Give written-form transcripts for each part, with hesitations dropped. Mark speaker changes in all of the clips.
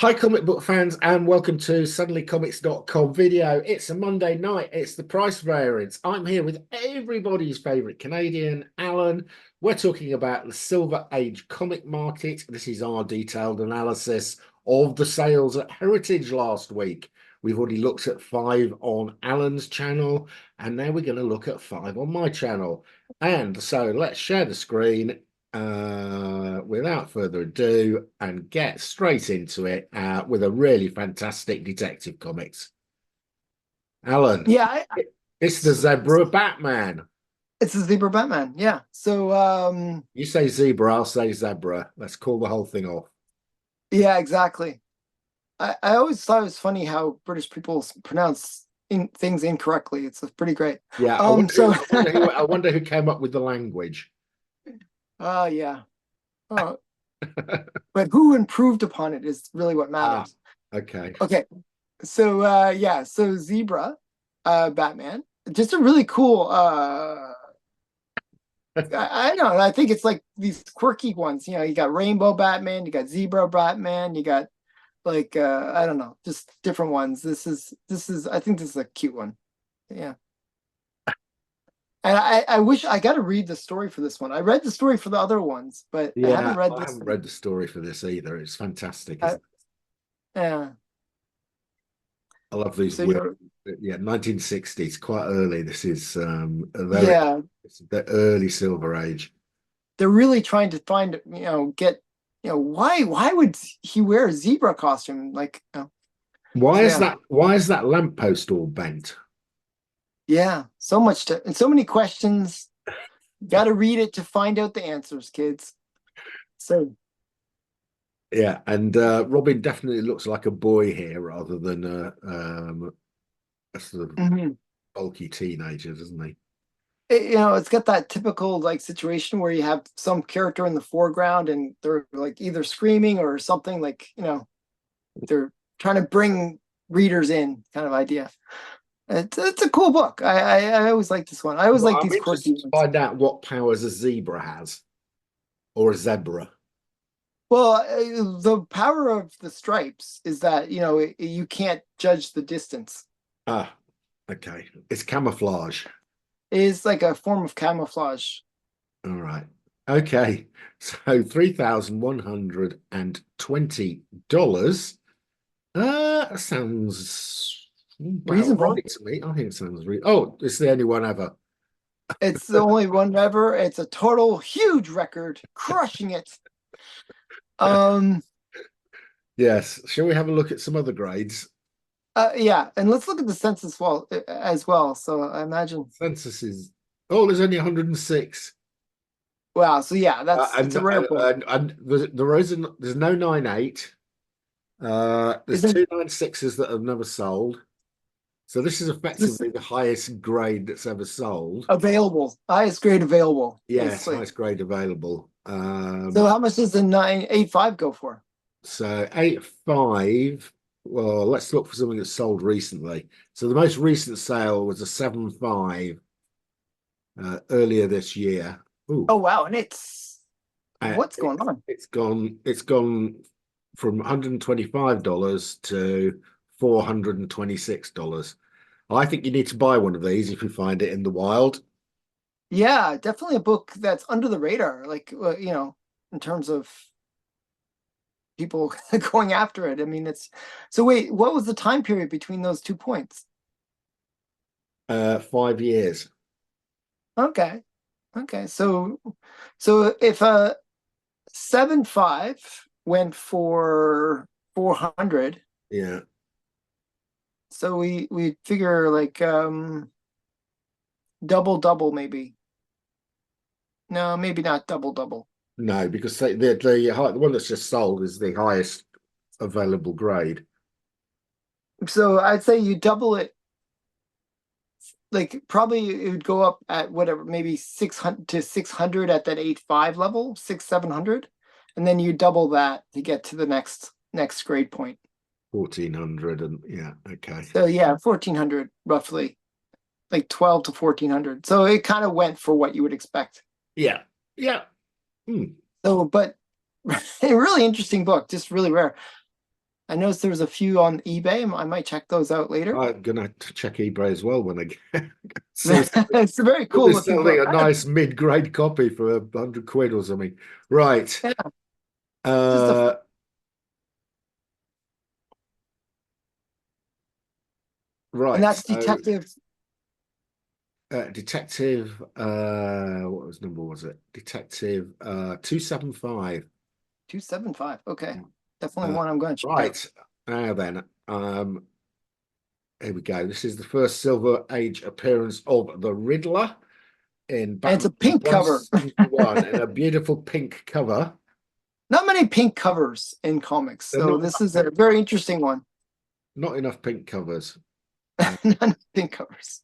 Speaker 1: Hi, comic book fans, and welcome to suddenlycomics.com video. It's a Monday night. It's the price variance. I'm here with everybody's favorite Canadian, Allan. We're talking about the Silver Age comic market. This is our detailed analysis of the sales at Heritage last week. We've already looked at 5 on Allan's channel, and now we're going to look at 5 on my channel. And so let's share the screen without further ado and get straight into it with a really fantastic Detective Comics. Allan,
Speaker 2: Yeah,
Speaker 1: it's the Zebra Batman.
Speaker 2: it's a zebra Batman. Yeah.
Speaker 1: You say zebra, I'll say zebra. Let's call the whole thing off.
Speaker 2: Yeah, exactly. I always thought it was funny how British people pronounce things incorrectly. It's pretty great.
Speaker 1: Yeah,
Speaker 2: So
Speaker 1: I wonder who came up with the language.
Speaker 2: yeah. Oh, but who improved upon it is really what
Speaker 1: Ah,
Speaker 2: matters.
Speaker 1: okay.
Speaker 2: Okay. So zebra Batman. Just a really cool I don't know. I think it's like these quirky ones. You got Rainbow Batman, you got Zebra Batman, you got like I don't know, just different ones. This is I think this is a cute one. Yeah. And I wish I got to read the story for this one. I read the story for the other ones, but I haven't
Speaker 1: Yeah,
Speaker 2: read
Speaker 1: I
Speaker 2: this
Speaker 1: haven't
Speaker 2: one.
Speaker 1: read the story for this either. It's fantastic,
Speaker 2: Uh,
Speaker 1: isn't it?
Speaker 2: yeah.
Speaker 1: I love these
Speaker 2: So
Speaker 1: weird.
Speaker 2: you're
Speaker 1: Yeah, 1960s, quite early. This is
Speaker 2: yeah,
Speaker 1: it's the early Silver Age.
Speaker 2: they're really trying to find, get, why would he wear a zebra costume? Like,
Speaker 1: Why
Speaker 2: so
Speaker 1: is
Speaker 2: yeah.
Speaker 1: that? Why is that lamppost all bent?
Speaker 2: Yeah, so much to and so many questions. Got to read it to find out the answers, kids. So,
Speaker 1: Yeah, and Robin definitely looks like a boy here rather than a sort of
Speaker 2: mhm.
Speaker 1: bulky teenager, doesn't he?
Speaker 2: It's got that typical like situation where you have some character in the foreground and they're like either screaming or something like, they're trying to bring readers in kind of idea. It's a cool book. I always like this one. I always
Speaker 1: Well,
Speaker 2: like
Speaker 1: I'm
Speaker 2: these quirky
Speaker 1: interested to
Speaker 2: ones.
Speaker 1: find out what powers a zebra has or a zebra.
Speaker 2: Well, the power of the stripes is that, you can't judge the distance.
Speaker 1: Ah, okay. It's camouflage.
Speaker 2: It is like a form of camouflage.
Speaker 1: All right. Okay. So $3,120. Sounds about
Speaker 2: Reasonable.
Speaker 1: right to me. I think it sounds re Oh, it's the only one ever.
Speaker 2: It's the only one ever. It's a total huge record, crushing it. Um,
Speaker 1: Yes. Shall we have a look at some other grades?
Speaker 2: yeah, and let's look at the census well as well. So I imagine,
Speaker 1: Census is there's only 106.
Speaker 2: wow. So yeah,
Speaker 1: Uh,
Speaker 2: that's it's
Speaker 1: and,
Speaker 2: a rare
Speaker 1: and
Speaker 2: book.
Speaker 1: and there's no 98. There's
Speaker 2: Isn't
Speaker 1: two 96s that have never sold. So this is
Speaker 2: this
Speaker 1: effectively the highest grade that's ever sold.
Speaker 2: available? Highest grade available,
Speaker 1: Yes,
Speaker 2: basically.
Speaker 1: highest grade available.
Speaker 2: So how much does the 985 go for?
Speaker 1: So 85. Well, let's look for something that's sold recently. So the most recent sale was a 75 earlier this year. Ooh,
Speaker 2: Oh wow, and it's
Speaker 1: uh,
Speaker 2: what's going
Speaker 1: it,
Speaker 2: on?
Speaker 1: it's gone from $125 to $426. I think you need to buy one of these if you find it in the wild.
Speaker 2: Yeah, definitely a book that's under the radar, like in terms of people going after it. I mean, it's so wait, what was the time period between those 2 points?
Speaker 1: 5 years.
Speaker 2: Okay. Okay. So if a 7.5 went for 400,
Speaker 1: Yeah.
Speaker 2: so we figure like double maybe. No, maybe not double.
Speaker 1: No, because the one that's just sold is the highest available grade.
Speaker 2: So I'd say you double it, like probably it would go up at whatever, maybe 600 to 600 at that 8.5 level, 700, and then you double that to get to the next grade point.
Speaker 1: 1400 and yeah, okay.
Speaker 2: So yeah, 1400 roughly, like 12 to 1400. So it kind of went for what you would expect.
Speaker 1: Yeah. Yeah. Hmm.
Speaker 2: So, but a really interesting book, just really rare. I noticed there was a few on eBay. I might check those out later.
Speaker 1: I'm gonna have to check eBay as well when I get see
Speaker 2: It's a very cool
Speaker 1: there's
Speaker 2: looking
Speaker 1: something
Speaker 2: book.
Speaker 1: a nice mid-grade copy for 100 quid or something. Right.
Speaker 2: Yeah, just a
Speaker 1: Uh
Speaker 2: and
Speaker 1: right.
Speaker 2: that's
Speaker 1: So
Speaker 2: Detective
Speaker 1: Detective what was number was it? Detective 275.
Speaker 2: 275. Okay, definitely
Speaker 1: Uh
Speaker 2: one I'm going to check out.
Speaker 1: right. Now then, here we go. This is the first Silver Age appearance of the Riddler in
Speaker 2: And it's
Speaker 1: Batman
Speaker 2: a pink cover.
Speaker 1: 171 and a beautiful pink cover.
Speaker 2: Not many pink covers in comics,
Speaker 1: There are
Speaker 2: so
Speaker 1: not
Speaker 2: this
Speaker 1: enough
Speaker 2: is a very interesting one.
Speaker 1: not enough pink covers. Uh,
Speaker 2: None pink covers.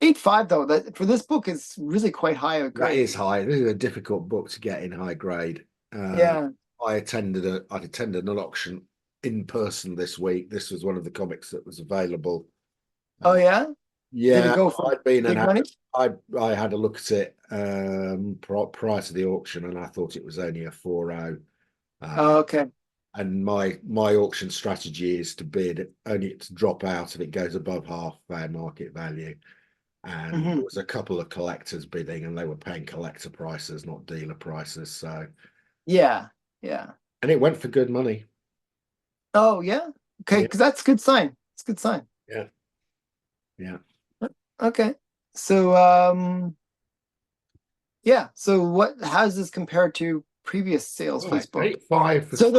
Speaker 2: 8.5 though. That for this book is really quite high a
Speaker 1: that
Speaker 2: grade.
Speaker 1: is high. This is a difficult book to get in high grade. Uh,
Speaker 2: Yeah.
Speaker 1: I attended an auction in person this week. This was one of the comics that was available.
Speaker 2: Oh
Speaker 1: Uh,
Speaker 2: yeah. Did it
Speaker 1: yeah,
Speaker 2: go for
Speaker 1: I'd been and
Speaker 2: big money?
Speaker 1: I had a look at it prior to the auction, and I thought it was only a 4.0. Uh,
Speaker 2: Oh, okay.
Speaker 1: and my auction strategy is to bid only to drop out if it goes above half fair market value. And there
Speaker 2: Hmm.
Speaker 1: was a couple of collectors bidding, and they were paying collector prices, not dealer prices. So,
Speaker 2: Yeah. Yeah.
Speaker 1: and it went for good money.
Speaker 2: Oh yeah. Okay,
Speaker 1: Yeah,
Speaker 2: because that's a good sign. It's a good sign.
Speaker 1: yeah, yeah.
Speaker 2: Okay. So yeah. So how does this compare to previous sales for this
Speaker 1: Right,
Speaker 2: book?
Speaker 1: 8.5 for
Speaker 2: So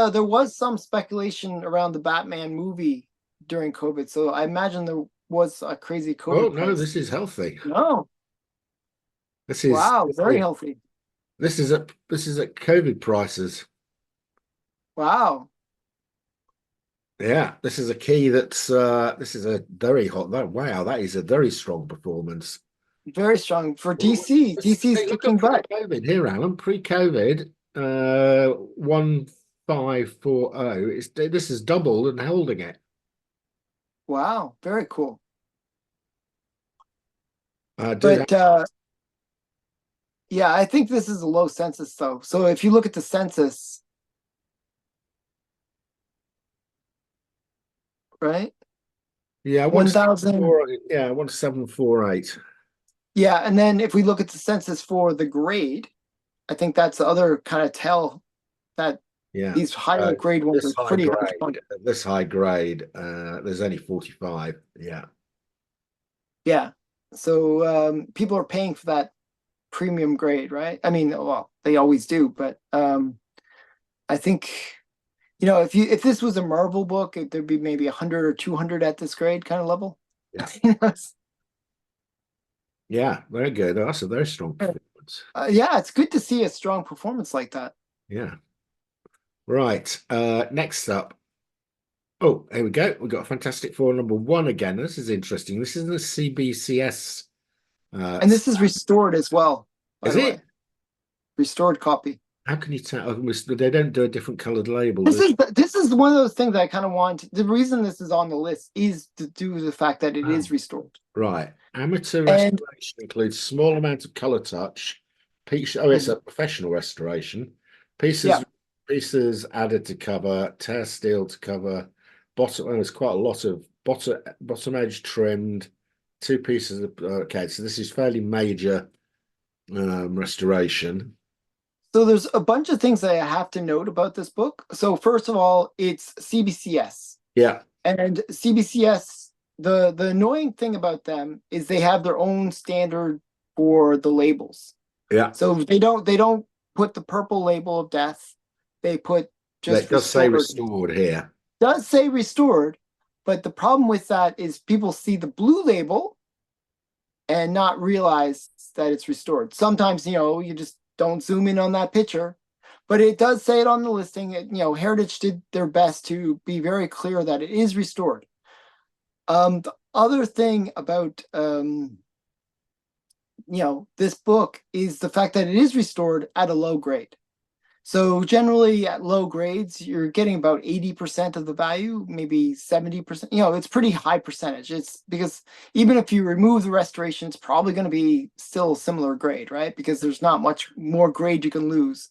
Speaker 2: there was some speculation around the Batman movie during COVID. So I imagine there was a crazy
Speaker 1: oh
Speaker 2: COVID
Speaker 1: no,
Speaker 2: price.
Speaker 1: this is healthy.
Speaker 2: No.
Speaker 1: This is
Speaker 2: Wow,
Speaker 1: this
Speaker 2: very
Speaker 1: is
Speaker 2: healthy.
Speaker 1: this is at COVID prices.
Speaker 2: Wow.
Speaker 1: Yeah, this is a key that's this is a very hot that wow, that is a very strong performance.
Speaker 2: Very strong for
Speaker 1: Well,
Speaker 2: DC. DC's
Speaker 1: hey, look at
Speaker 2: kicking butt.
Speaker 1: pre-COVID here, Alan. Pre-COVID, 1540. It's this is doubled and holding it.
Speaker 2: Wow, very cool.
Speaker 1: I did have,
Speaker 2: But yeah, I think this is a low census though. So if you look at the census, right?
Speaker 1: yeah, one seven
Speaker 2: 1,000.
Speaker 1: four, yeah, 1748.
Speaker 2: Yeah, and then if we look at the census for the grade, I think that's the other kind of tell that
Speaker 1: Yeah.
Speaker 2: these higher
Speaker 1: So
Speaker 2: grade ones
Speaker 1: this
Speaker 2: are
Speaker 1: high
Speaker 2: pretty hard to
Speaker 1: grade,
Speaker 2: find.
Speaker 1: this high grade, there's only 45. Yeah.
Speaker 2: Yeah. So people are paying for that premium grade, right? I mean, well, they always do, but I think if this was a Marvel book, there'd be maybe 100 or 200 at this grade kind of level.
Speaker 1: Yeah.
Speaker 2: uh,
Speaker 1: Yeah. Very good. That's a very strong performance.
Speaker 2: yeah, it's good to see a strong performance like that.
Speaker 1: Yeah. Right. Next up. Oh, here we go. We've got Fantastic Four number one again. This is interesting. This is the CBCS.
Speaker 2: And this is restored as well, by
Speaker 1: Is
Speaker 2: the way.
Speaker 1: it?
Speaker 2: Restored copy.
Speaker 1: How can you tell? They don't do a different colored label,
Speaker 2: This
Speaker 1: do
Speaker 2: is this is one of those things I kind of want. The reason this is on the list is to do with the fact that it
Speaker 1: they?
Speaker 2: is restored.
Speaker 1: Right. Amateur
Speaker 2: And
Speaker 1: restoration includes small amount of color touch. Oh, it's a professional restoration.
Speaker 2: yeah,
Speaker 1: Pieces added to cover, tear steel to cover, bottom. Oh, there's quite a lot of bottom edge trimmed. Two pieces of okay, so this is fairly major restoration.
Speaker 2: so there's a bunch of things that I have to note about this book. So first of all, it's CBCS.
Speaker 1: Yeah,
Speaker 2: And CBCS, the annoying thing about them is they have their own standard for the labels.
Speaker 1: yeah.
Speaker 2: So they don't put the purple label of death. They put
Speaker 1: That
Speaker 2: just
Speaker 1: does say
Speaker 2: restored.
Speaker 1: restored here.
Speaker 2: Does say restored, but the problem with that is people see the blue label and not realize that it's restored. Sometimes, you just don't zoom in on that picture, but it does say it on the listing. Heritage did their best to be very clear that it is restored. The other thing about this book is the fact that it is restored at a low grade. So generally at low grades, you're getting about 80% of the value, maybe 70%. It's pretty high percentage. It's because even if you remove the restoration, it's probably going to be still a similar grade, right? Because there's not much more grade you can lose.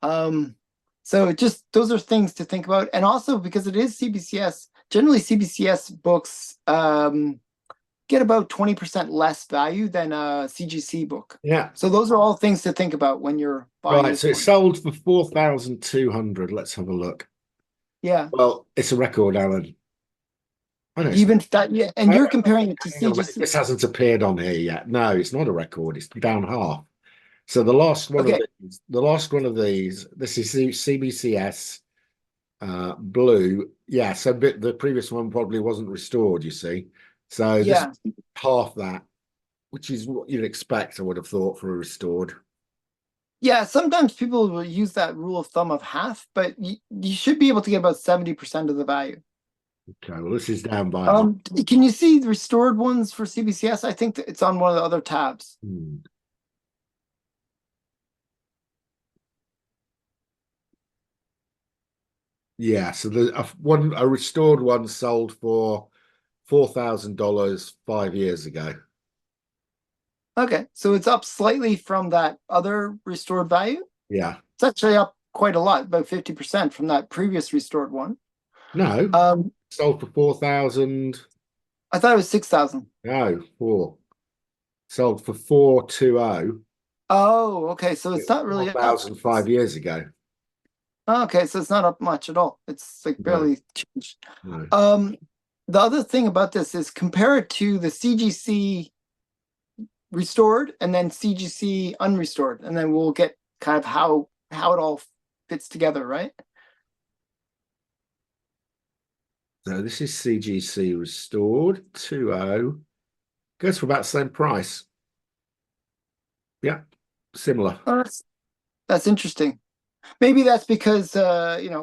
Speaker 2: Um, So just those are things to think about. And also because it is CBCS, generally CBCS books get about 20% less value than a CGC book.
Speaker 1: Yeah.
Speaker 2: So those are all things to think about when you're buying
Speaker 1: Right.
Speaker 2: this
Speaker 1: So it
Speaker 2: one.
Speaker 1: sold for 4,200. Let's have a look.
Speaker 2: Yeah.
Speaker 1: Well, it's a record, Alan. I know it's not.
Speaker 2: Even that, yeah, and
Speaker 1: Hang
Speaker 2: you're comparing it to
Speaker 1: on a minute.
Speaker 2: CGC.
Speaker 1: This hasn't appeared on here yet. No, it's not a record. It's down half. So the last one of
Speaker 2: Okay.
Speaker 1: these, this is CBCS blue. Yeah, so the previous one probably wasn't restored, you see. So this
Speaker 2: Yeah.
Speaker 1: is half that, which is what you'd expect, I would have thought, for a restored.
Speaker 2: Yeah. Sometimes people will use that rule of thumb of half, but you should be able to get about 70% of the value.
Speaker 1: Okay, well, this is down by half.
Speaker 2: Can you see the restored ones for CBCS? I think that it's on one of the other tabs.
Speaker 1: Hmm. Yeah, so a restored one sold for $4,000 5 years ago.
Speaker 2: Okay, so it's up slightly from that other restored value.
Speaker 1: Yeah.
Speaker 2: It's actually up quite a lot, about 50% from that previous restored one.
Speaker 1: No,
Speaker 2: Um,
Speaker 1: sold for 4,000.
Speaker 2: I thought it was 6,000.
Speaker 1: No, four. Sold for 420.
Speaker 2: Oh, okay, so
Speaker 1: It
Speaker 2: it's
Speaker 1: was
Speaker 2: not really up.
Speaker 1: 4,000 5 years ago.
Speaker 2: Okay, so it's not up much at all. It's like
Speaker 1: No,
Speaker 2: barely changed.
Speaker 1: no.
Speaker 2: Um, the other thing about this is compare it to the CGC restored and then CGC unrestored, and then we'll get kind of how it all fits together, right?
Speaker 1: So this is CGC restored 20. Goes for about the same price. Yeah, similar.
Speaker 2: Oh, that's interesting. Maybe that's because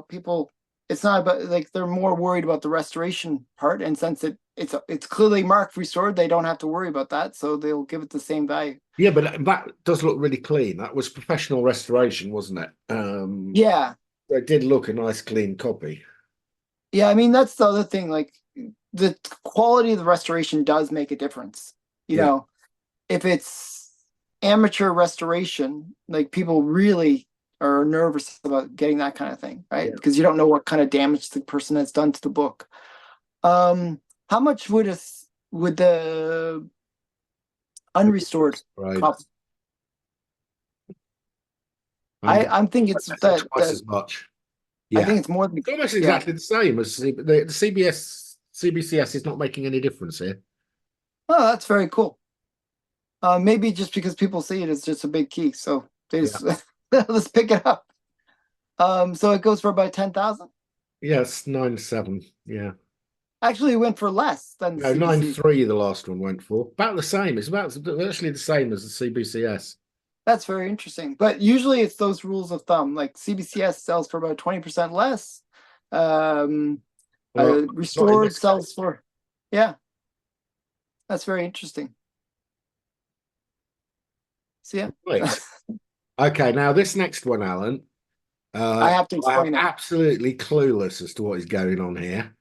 Speaker 2: people it's not about like they're more worried about the restoration part, and since it's clearly marked restored, they don't have to worry about that, so they'll give it the same value.
Speaker 1: Yeah, but that does look really clean. That was professional restoration, wasn't it?
Speaker 2: Yeah.
Speaker 1: It did look a nice, clean copy.
Speaker 2: Yeah, I mean that's the other thing, like the quality of the restoration does make a difference. You
Speaker 1: Yeah,
Speaker 2: know, if it's amateur restoration, like people really are nervous about getting that kind of thing, right?
Speaker 1: yeah.
Speaker 2: Because you don't know what kind of damage the person has done to the book. Um, how much would the unrestored
Speaker 1: Right.
Speaker 2: cost?
Speaker 1: I'm
Speaker 2: I'm thinking it's
Speaker 1: guessing twice
Speaker 2: that
Speaker 1: as much.
Speaker 2: I
Speaker 1: Yeah.
Speaker 2: think it's more than
Speaker 1: It's almost
Speaker 2: yeah.
Speaker 1: exactly the same as the CBCS is not making any difference here.
Speaker 2: Oh, that's very cool. Maybe just because people see it as just a big key, so they
Speaker 1: Yeah.
Speaker 2: just let's pick it up. So it goes for about 10,000.
Speaker 1: Yes, 9.7. Yeah.
Speaker 2: Actually, it went for less than the
Speaker 1: No,
Speaker 2: CBC.
Speaker 1: 9.3 the last one went for. About the same. It's about actually the same as the CBCS.
Speaker 2: That's very interesting. But usually it's those rules of thumb. Like CBCS sells for about 20% less. Um,
Speaker 1: Well, not in
Speaker 2: Restored
Speaker 1: this case.
Speaker 2: sells for, yeah, that's very interesting. So yeah,
Speaker 1: Right. Okay, now this next one, Alan,
Speaker 2: I have to
Speaker 1: I am
Speaker 2: explain it.
Speaker 1: absolutely clueless as to what is going on here.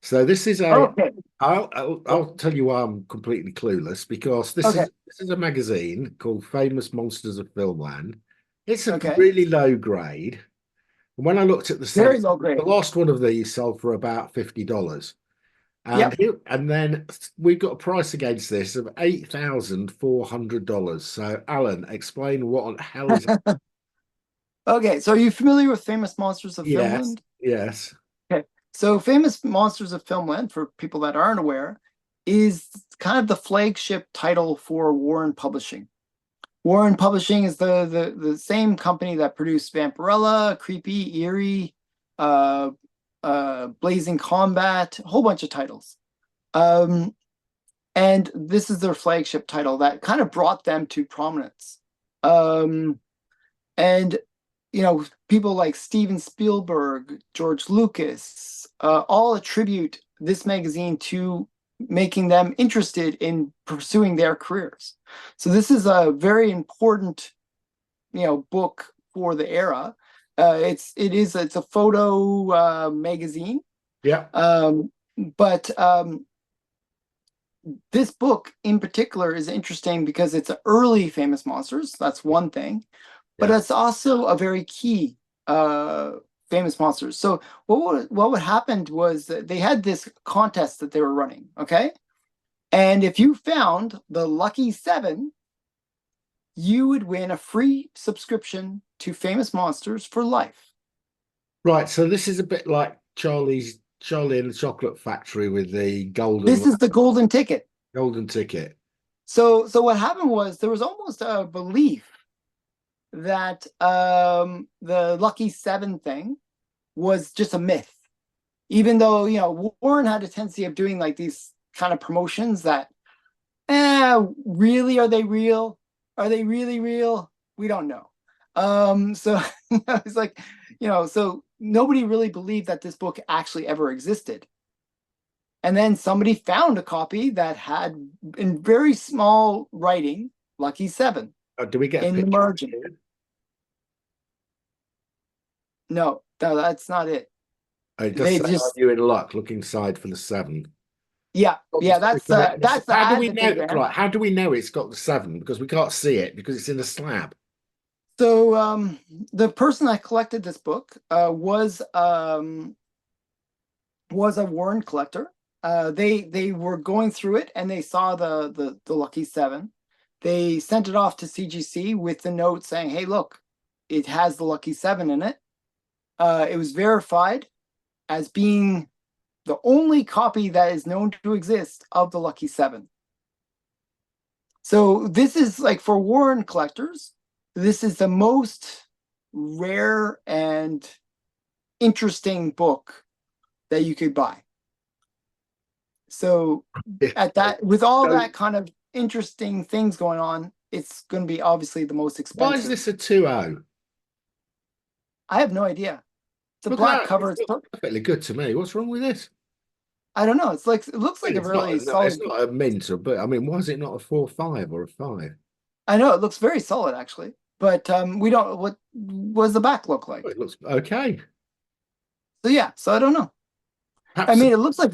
Speaker 1: So this is a.
Speaker 2: Okay.
Speaker 1: I'll tell you why I'm completely clueless because
Speaker 2: Okay.
Speaker 1: this is a magazine called Famous Monsters of Filmland. It's a
Speaker 2: Okay.
Speaker 1: really low grade. And when I looked at the
Speaker 2: Very
Speaker 1: sales,
Speaker 2: low
Speaker 1: the
Speaker 2: grade.
Speaker 1: last one of these sold for about $50.
Speaker 2: Yep.
Speaker 1: And then we've got a price against this of $8,400. So Alan, explain what the hell is.
Speaker 2: Okay. So are you familiar with Famous Monsters of
Speaker 1: Yes,
Speaker 2: Filmland?
Speaker 1: yes,
Speaker 2: Okay. So Famous Monsters of Filmland, for people that aren't aware, is kind of the flagship title for Warren Publishing. Warren Publishing is the same company that produced Vampirella, Creepy, Eerie, uh, Blazing Combat, a whole bunch of titles. Um, and this is their flagship title that kind of brought them to prominence. Um, and people like Steven Spielberg, George Lucas, all attribute this magazine to making them interested in pursuing their careers. So this is a very important, book for the era. It's a photo magazine,
Speaker 1: yeah,
Speaker 2: um, but this book in particular is interesting because it's early Famous Monsters. That's one thing, but
Speaker 1: yeah,
Speaker 2: it's also a very key. uh famous monsters. So what would happen was that they had this contest that they were running, okay? And if you found the lucky seven, you would win a free subscription to Famous Monsters for life.
Speaker 1: Right, so this is a bit like Charlie and the Chocolate Factory with the
Speaker 2: This is the golden ticket.
Speaker 1: golden ticket.
Speaker 2: So what happened was there was almost a belief that the lucky seven thing was just a myth, even though Warren had a tendency of doing like these kind of promotions that, really, are they real? Are they really real? We don't know. So it's like, so nobody really believed that this book actually ever existed. And then somebody found a copy that had, in very small writing, Lucky Seven
Speaker 1: Do we get a
Speaker 2: in the
Speaker 1: picture of
Speaker 2: margin.
Speaker 1: it?
Speaker 2: No, that's not it.
Speaker 1: It does
Speaker 2: They
Speaker 1: say, "Are
Speaker 2: just,
Speaker 1: you in luck?" Look inside for the seven.
Speaker 2: yeah, yeah, that's the
Speaker 1: How do
Speaker 2: ad
Speaker 1: we
Speaker 2: that they
Speaker 1: know?
Speaker 2: ran.
Speaker 1: Right, how do we know it's got the seven? Because we can't see it because it's in a slab.
Speaker 2: So the person that collected this book was a Warren collector. They were going through it and they saw the lucky seven. They sent it off to CGC with the note saying, "Hey, look, it has the lucky seven in it." It was verified as being the only copy that is known to exist of the lucky seven. So this is like, for Warren collectors, this is the most rare and interesting book that you could buy. So
Speaker 1: Yeah.
Speaker 2: at that, with all
Speaker 1: So
Speaker 2: that kind of interesting things going on, it's going to be obviously the most
Speaker 1: why is
Speaker 2: expensive.
Speaker 1: this a 2-0?
Speaker 2: I have no idea. The
Speaker 1: Look at
Speaker 2: black
Speaker 1: that.
Speaker 2: cover
Speaker 1: It's
Speaker 2: is,
Speaker 1: perfectly good to me. What's wrong with this?
Speaker 2: I don't know. It's like, it looks
Speaker 1: I
Speaker 2: like
Speaker 1: mean,
Speaker 2: a really
Speaker 1: it's
Speaker 2: solid.
Speaker 1: not a mint, but I mean, why is it not a 4-5 or a 5?
Speaker 2: I know it looks very solid actually, but we don't. What does the back look
Speaker 1: Well,
Speaker 2: like?
Speaker 1: it looks okay.
Speaker 2: So yeah, so I don't know. I
Speaker 1: Perhaps,
Speaker 2: mean, it looks like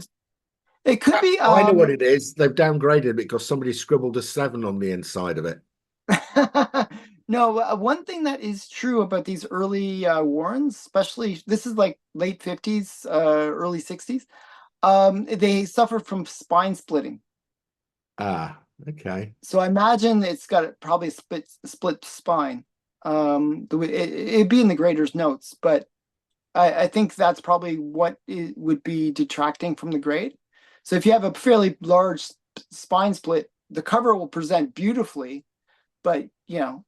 Speaker 2: it could
Speaker 1: perhaps
Speaker 2: be.
Speaker 1: I know what it is. They've downgraded it because somebody scribbled a 7 on the inside of it.
Speaker 2: No, one thing that is true about these early Warrens, especially this is like late 50s, early 60s, they suffer from spine splitting.
Speaker 1: Ah, okay.
Speaker 2: So I imagine it's got probably a split spine. It'd be in the grader's notes, but I think that's probably what it would be detracting from the grade. So if you have a fairly large spine split, the cover will present beautifully, but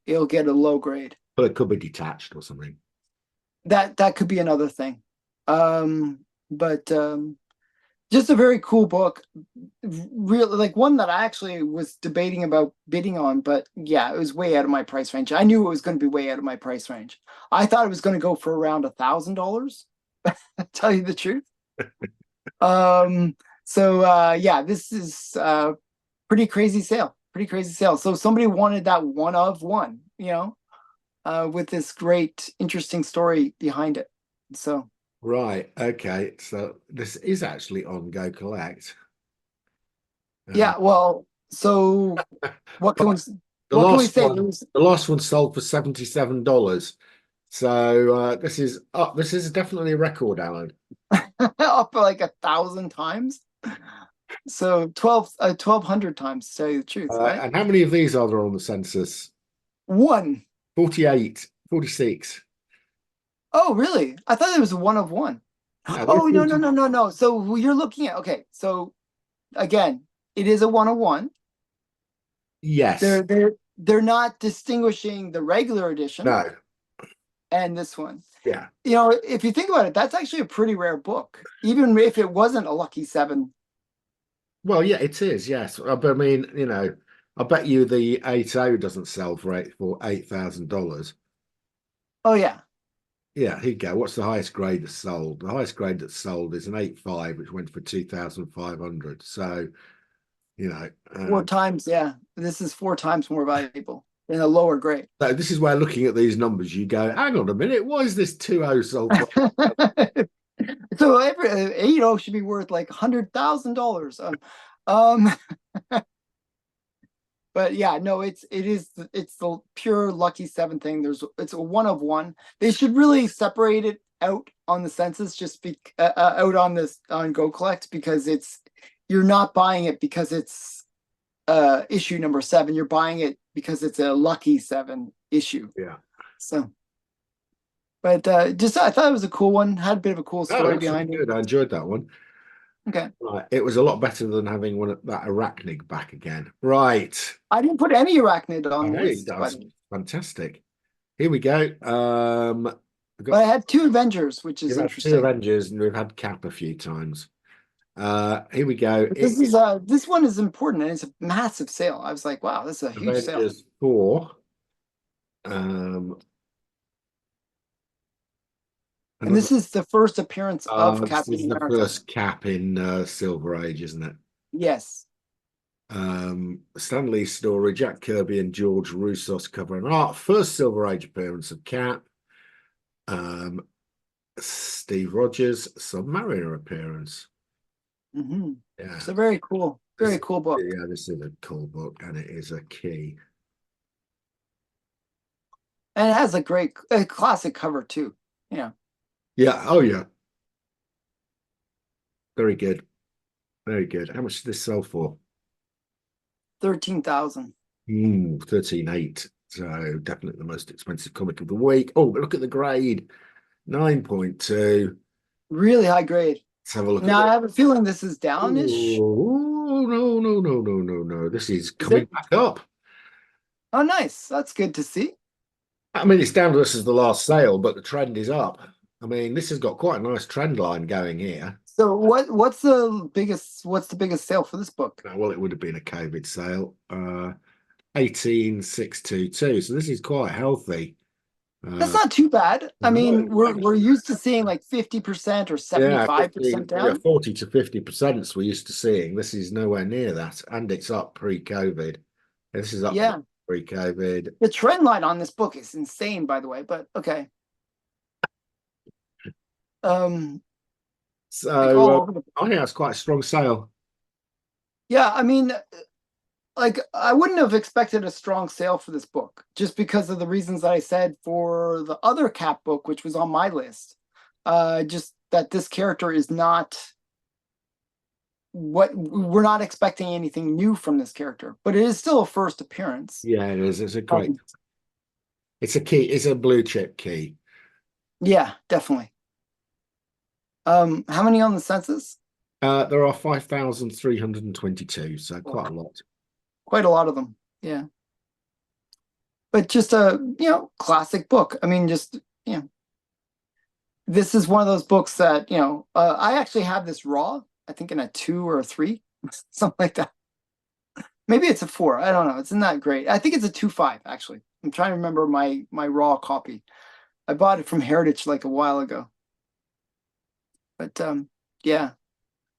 Speaker 2: it'll get a low grade.
Speaker 1: But it could be detached or something.
Speaker 2: That could be another thing. But just a very cool book. Real, like, one that I actually was debating about bidding on, but yeah, it was way out of my price range. I knew it was going to be way out of my price range. I thought it was going to go for around $1,000. Tell you the truth. Um, so yeah, this is pretty crazy sale. Pretty crazy sale. So somebody wanted that one of one, with this great, interesting story behind it. So
Speaker 1: Right. Okay. So this is actually on Go Collect. Uh,
Speaker 2: yeah, well, so what can we
Speaker 1: but the
Speaker 2: what can we
Speaker 1: last
Speaker 2: say?
Speaker 1: one, the last one sold for $77. So this is definitely a record, Alan.
Speaker 2: Up like 1,000 times. So 1,200 times, to tell you the truth, right?
Speaker 1: And how many of these are there on the census?
Speaker 2: One.
Speaker 1: 48, 46.
Speaker 2: Oh, really? I thought it was a one of one.
Speaker 1: No, there are
Speaker 2: Oh, no, no,
Speaker 1: 40.
Speaker 2: no, no, no. So you're looking at, okay. So again, it is a one of one.
Speaker 1: Yes.
Speaker 2: They're not distinguishing the regular edition
Speaker 1: No.
Speaker 2: and this one.
Speaker 1: Yeah.
Speaker 2: If you think about it, that's actually a pretty rare book, even if it wasn't a lucky seven.
Speaker 1: Well, yeah, it is. Yes. But I mean, I bet you the 8.0 doesn't sell for $8,000.
Speaker 2: Oh yeah.
Speaker 1: Yeah, here you go. What's the highest grade that's sold? The highest grade that's sold is an 8.5, which went for 2,500. So, you know,
Speaker 2: Four
Speaker 1: um,
Speaker 2: times, yeah. This is four times more valuable in a lower grade.
Speaker 1: so this is where looking at these numbers, you go, hang on a minute, why is this 2.0 sold for?
Speaker 2: So every 8 should be worth like $100,000. Um, But yeah, no, it's the pure lucky seven thing. It's a one of one. They should really separate it out on the census, just be out on this on Go Collect, because it's you're not buying it because it's issue number seven. You're buying it because it's a lucky seven issue.
Speaker 1: Yeah.
Speaker 2: So, but just I thought it was a cool one. Had a bit of a cool
Speaker 1: Oh,
Speaker 2: story
Speaker 1: that's really
Speaker 2: behind it.
Speaker 1: good. I enjoyed that one.
Speaker 2: Okay,
Speaker 1: Right. It was a lot better than having one of that arachnid back again. Right.
Speaker 2: I didn't put any arachnid on
Speaker 1: Oh, hey,
Speaker 2: this,
Speaker 1: that's fantastic. Here we go. We've got
Speaker 2: but I had two Avengers, which
Speaker 1: we've
Speaker 2: is
Speaker 1: had two
Speaker 2: interesting.
Speaker 1: Avengers and we've had Cap a few times. Here we go.
Speaker 2: But
Speaker 1: It is
Speaker 2: this one is important and it's a massive sale. I was like, wow, this is a huge sale.
Speaker 1: Avengers 4. Um,
Speaker 2: And
Speaker 1: another
Speaker 2: this is the first appearance of
Speaker 1: this is
Speaker 2: Captain
Speaker 1: the
Speaker 2: America.
Speaker 1: first Cap in Silver Age, isn't it?
Speaker 2: Yes.
Speaker 1: Stan Lee story, Jack Kirby and George Roussos cover and art. First Silver Age appearance of Cap. Um, Steve Rogers Submariner appearance.
Speaker 2: Hmm.
Speaker 1: Yeah,
Speaker 2: So very cool book.
Speaker 1: yeah, this is a cool book and it is a key.
Speaker 2: And it has a classic cover too. Yeah.
Speaker 1: Yeah, oh yeah, very good, very good. How much did this sell for?
Speaker 2: 13,000.
Speaker 1: 13.8. So definitely the most expensive comic of the week. Oh, but look at the grade, 9.2.
Speaker 2: Really high grade.
Speaker 1: Let's have a look at
Speaker 2: Now I
Speaker 1: this.
Speaker 2: have a feeling this is downish.
Speaker 1: Oh, no, no, no, no, no, no. This is
Speaker 2: Is
Speaker 1: coming
Speaker 2: it?
Speaker 1: back up.
Speaker 2: Oh, nice. That's good to see.
Speaker 1: I mean, it's down to this as the last sale, but the trend is up. I mean, this has got quite a nice trend line going here.
Speaker 2: So what's the biggest sale for this book?
Speaker 1: Well, it would have been a COVID sale. 18,622. So this is quite healthy.
Speaker 2: That's
Speaker 1: Uh,
Speaker 2: not too bad. I
Speaker 1: no,
Speaker 2: mean, we're used to seeing like 50% or
Speaker 1: yeah,
Speaker 2: 75%
Speaker 1: 50, yeah,
Speaker 2: down.
Speaker 1: 40 to 50% we're used to seeing. This is nowhere near that. And it's up pre-COVID. This is up
Speaker 2: Yeah.
Speaker 1: pre-COVID.
Speaker 2: The trend line on this book is insane, by the way, but okay. Um, like
Speaker 1: So
Speaker 2: all over the
Speaker 1: I think that's quite a strong sale.
Speaker 2: Yeah, I mean, like I wouldn't have expected a strong sale for this book just because of the reasons that I said for the other Cap book, which was on my list. Just that this character is not what we're not expecting anything new from this character, but it is still a first appearance.
Speaker 1: Yeah, it is. It's a great,
Speaker 2: Um,
Speaker 1: it's a key, it's a blue chip key.
Speaker 2: yeah, definitely. How many on the census?
Speaker 1: There are 5,322, so quite a lot.
Speaker 2: Quite a lot of them. Yeah. But just a, classic book. I mean, just, this is one of those books that, I actually have this raw, I think in a 2 or a 3, something like that. Maybe it's a 4. I don't know. It's not great. I think it's a 2.5 actually. I'm trying to remember my raw copy. I bought it from Heritage like a while ago. But yeah,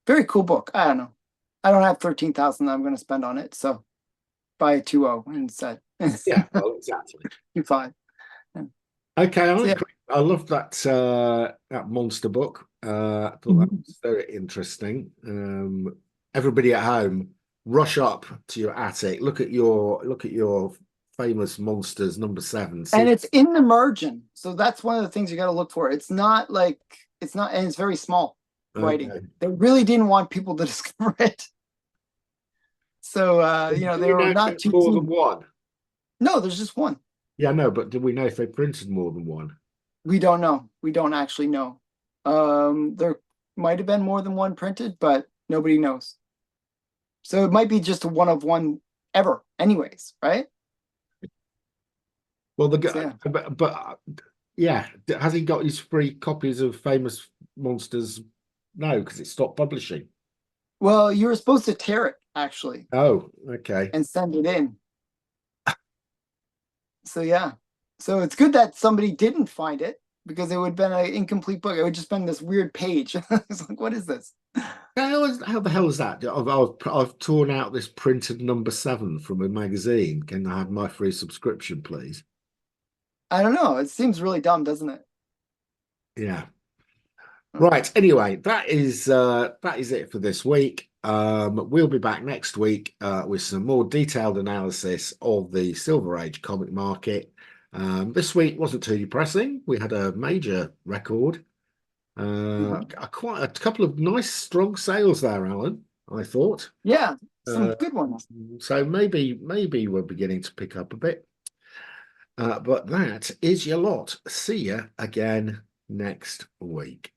Speaker 2: very cool book. I don't know. I don't have 13,000 that I'm going to spend on it, so buy a 2.0 instead.
Speaker 1: Yeah, well, exactly.
Speaker 2: 2.5. Yeah.
Speaker 1: Okay, I
Speaker 2: So yeah.
Speaker 1: agree. I love that monster book. I thought that
Speaker 2: Mhm.
Speaker 1: was very interesting. Everybody at home, rush up to your attic. Look at your famous monsters number 7.
Speaker 2: And
Speaker 1: See,
Speaker 2: it's in the margin. So that's one of the things you got to look for. It's not, and it's very small writing.
Speaker 1: okay.
Speaker 2: They really didn't want people to discover it. So,
Speaker 1: Do
Speaker 2: they
Speaker 1: we
Speaker 2: were
Speaker 1: know if
Speaker 2: not
Speaker 1: there's
Speaker 2: too
Speaker 1: more than
Speaker 2: keen.
Speaker 1: one?
Speaker 2: No, there's just one.
Speaker 1: Yeah, no, but do we know if they printed more than one?
Speaker 2: We don't know. We don't actually know. There might have been more than one printed, but nobody knows. So it might be just a one of one ever, anyways, right?
Speaker 1: Well, the
Speaker 2: So
Speaker 1: guy,
Speaker 2: yeah.
Speaker 1: but yeah, has he got his free copies of famous monsters? No, because it stopped publishing.
Speaker 2: Well, you were supposed to tear it actually
Speaker 1: Oh, okay.
Speaker 2: and send it in. So yeah. So it's good that somebody didn't find it because it would have been an incomplete book. It would just been this weird page. It's like, what is this?
Speaker 1: How the hell is that? I've torn out this printed number 7 from a magazine. Can I have my free subscription, please?
Speaker 2: I don't know. It seems really dumb, doesn't it?
Speaker 1: Yeah.
Speaker 2: Hmm.
Speaker 1: Right. Anyway, that is it for this week. We'll be back next week with some more detailed analysis of the Silver Age comic market. This week wasn't too depressing. We had a major record.
Speaker 2: Mhm.
Speaker 1: Quite a couple of nice, strong sales there, Alan, I thought.
Speaker 2: Yeah, some
Speaker 1: Uh,
Speaker 2: good ones.
Speaker 1: so maybe we're beginning to pick up a bit. But that is your lot. See you again next week.